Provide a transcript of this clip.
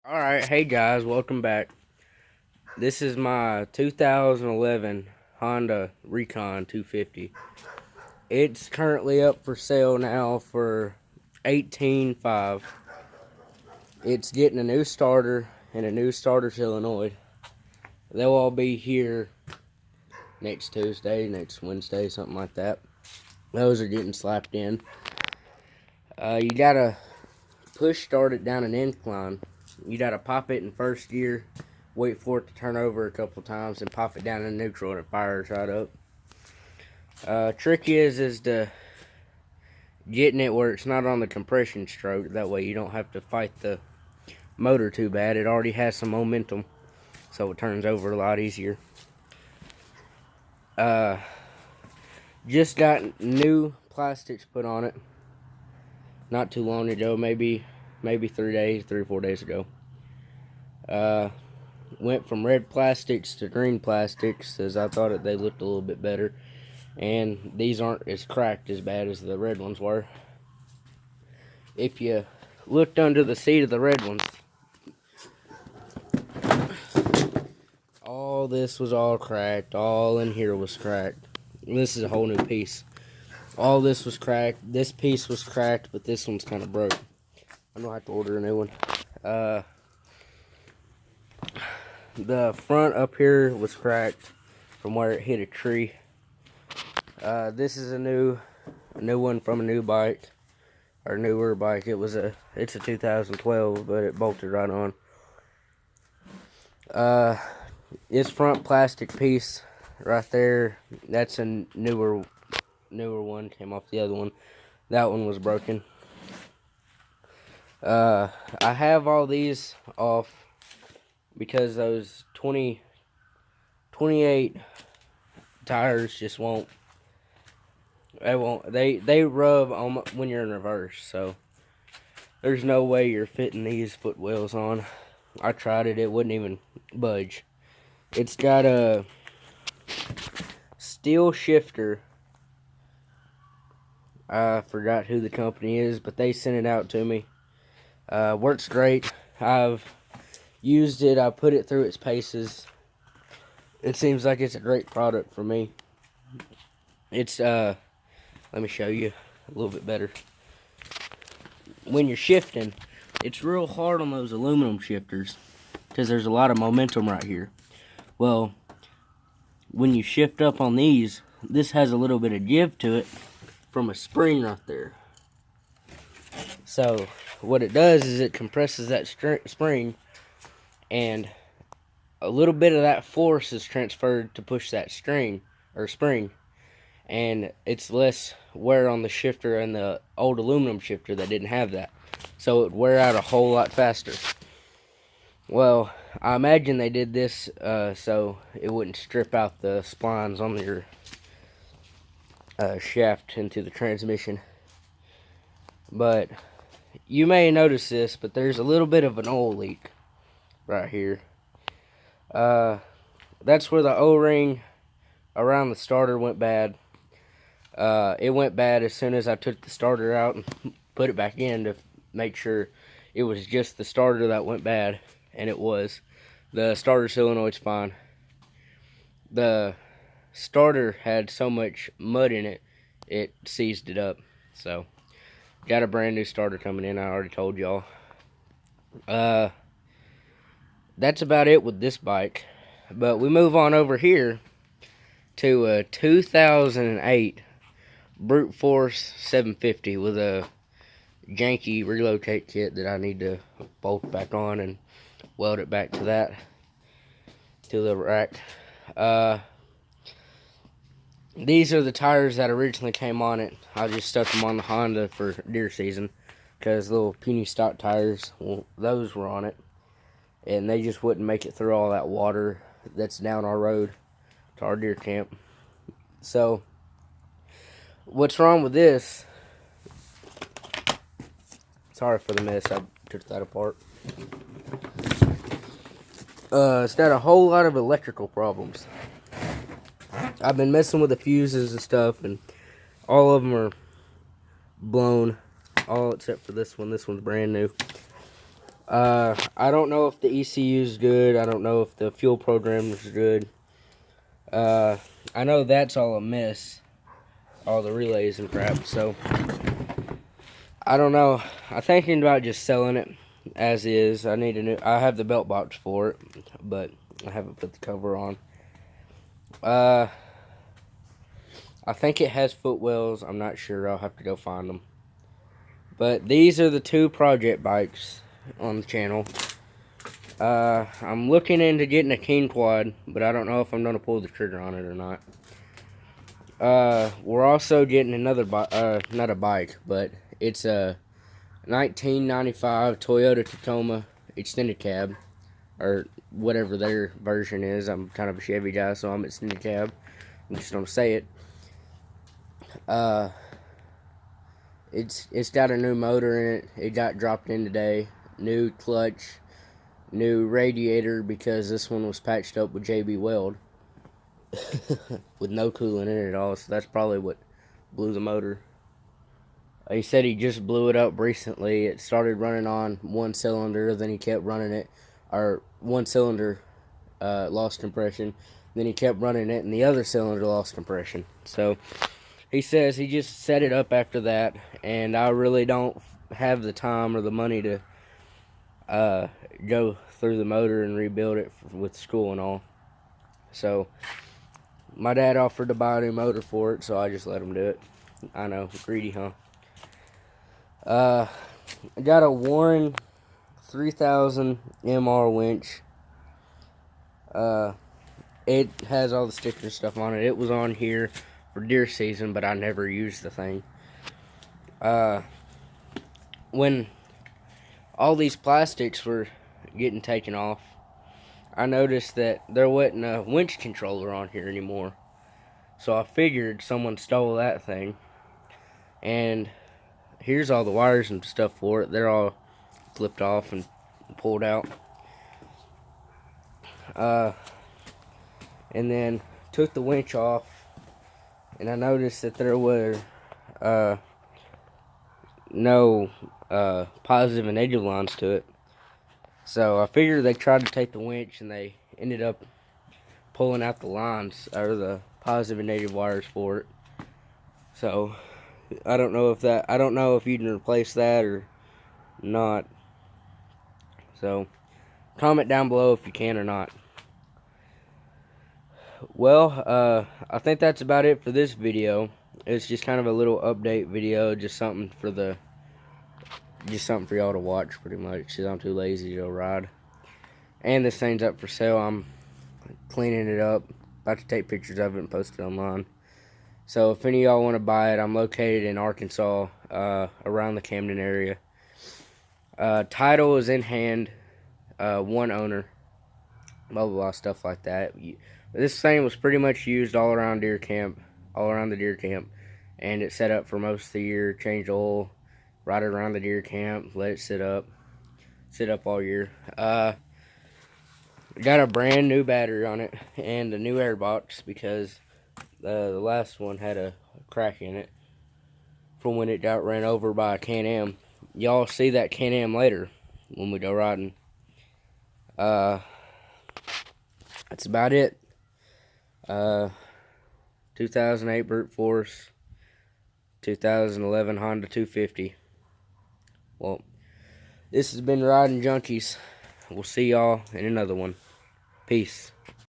Alright, hey guys, welcome back. This is my 2011 Honda Recon 250. It's currently up for sale now for $18,500. It's getting a new starter and a new starter solenoid. They'll all be here next Tuesday, next Wednesday, something like that. Those are getting slapped in. You gotta push start it down an incline. You gotta pop it in first gear, wait for it to turn over a couple times, and pop it down in neutral, and it fires right up. Trick is to getting it where it's not on the compression stroke. That way you don't have to fight the motor too bad. It already has some momentum, so it turns over a lot easier. Just got new plastics put on it not too long ago, maybe 3 or 4 days ago. Went from red plastics to green plastics, as I thought they looked a little bit better, and these aren't as cracked as bad as the red ones were. If you looked under the seat of the red ones, all this was all cracked. All in here was cracked. This is a whole new piece. All this was cracked. This piece was cracked, but this one's kind of broke. I'm gonna have to order a new one. The front up here was cracked from where it hit a tree. This is a new one from a new bike, or newer bike. It's a 2012, but it bolted right on. This front plastic piece right there, that's a newer one, came off the other one. That one was broken. I have all these off because those 28 tires just won't. They rub on when you're in reverse, so there's no way you're fitting these footwells on. I tried it, it wouldn't even budge. It's got a steel shifter. I forgot who the company is, but they sent it out to me. Works great. I've used it. I put it through its paces. It seems like it's a great product for me. It's let me show you a little bit better. When you're shifting, it's real hard on those aluminum shifters because there's a lot of momentum right here. Well, when you shift up on these, this has a little bit of give to it from a spring right there. So what it does is it compresses that spring, and a little bit of that force is transferred to push that spring, and it's less wear on the shifter and the old aluminum shifter that didn't have that, so it would wear out a whole lot faster. Well, I imagine they did this so it wouldn't strip out the splines on your shaft into the transmission. But you may notice this, but there's a little bit of an oil leak right here. That's where the O-ring around the starter went bad. It went bad as soon as I took the starter out and put it back in to make sure it was just the starter that went bad, and it was. The starter solenoid's fine. The starter had so much mud in it, it seized it up. So, got a brand new starter coming in, I already told y'all. That's about it with this bike. But we move on over here to a 2008 Brute Force 750 with a janky relocate kit that I need to bolt back on and weld it back to the rack. These are the tires that originally came on it. I just stuck them on the Honda for deer season because little puny stock tires, well, those were on it, and they just wouldn't make it through all that water that's down our road to our deer camp. So what's wrong with this? Sorry for the mess, I took that apart. It's got a whole lot of electrical problems. I've been messing with the fuses and stuff, and all of them are blown, all except for this one. This one's brand new. I don't know if the ECU is good. I don't know if the fuel program is good. I know that's all a mess, all the relays and crap. So I don't know. I'm thinking about just selling it as is. I have the belt box for it, but I haven't put the cover on. I think it has footwells. I'm not sure. I'll have to go find them. But these are the two project bikes on the channel. I'm looking into getting a King Quad, but I don't know if I'm going to pull the trigger on it or not. We're also getting another bike, not a bike, but it's a 1995 Toyota Tacoma extended cab, or whatever their version is. I'm kind of a Chevy guy, so I'm extended cab. I'm just going to say it. It's got a new motor in it. It got dropped in today. New clutch, new radiator, because this one was patched up with JB Weld with no coolant in it at all. So that's probably what blew the motor. He said he just blew it up recently. It started running on one cylinder, then he kept running it, or one cylinder lost compression. Then he kept running it, and the other cylinder lost compression. So he says he just set it up after that, and I really don't have the time or the money to go through the motor and rebuild it with school and all. So my dad offered to buy a new motor for it, so I just let him do it. I know, greedy, huh? I got a Warren 3000 MR winch. It has all the sticker stuff on it. It was on here for deer season, but I never used the thing. When all these plastics were getting taken off, I noticed that there wasn't a winch controller on here anymore. So I figured someone stole that thing. And here's all the wires and stuff for it. They're all flipped off and pulled out. And then took the winch off, and I noticed that there were no positive and negative lines to it. So I figured they tried to take the winch, and they ended up pulling out the lines, or the positive and negative wires for it. So I don't know if you can replace that or not. So comment down below if you can or not. Well, I think that's about it for this video. It's just kind of a little update video, just something for y'all to watch, pretty much, because I'm too lazy to go ride. And this thing's up for sale. I'm cleaning it up, about to take pictures of it and post it online. So if any of y'all want to buy it, I'm located in Arkansas, around the Camden area. Title is in hand, one owner, blah blah blah, stuff like that. This thing was pretty much used all around the deer camp, and it's set up for most of the year. Changed oil, ride it around the deer camp, let it sit up all year. Got a brand new battery on it and a new air box, because the last one had a crack in it from when it got ran over by a Can-Am. Y'all see that Can-Am later when we go riding. That's about it. 2008 brute force, 2011 Honda 250. Well, this has been Riding Junkies. We'll see y'all in another one. Peace.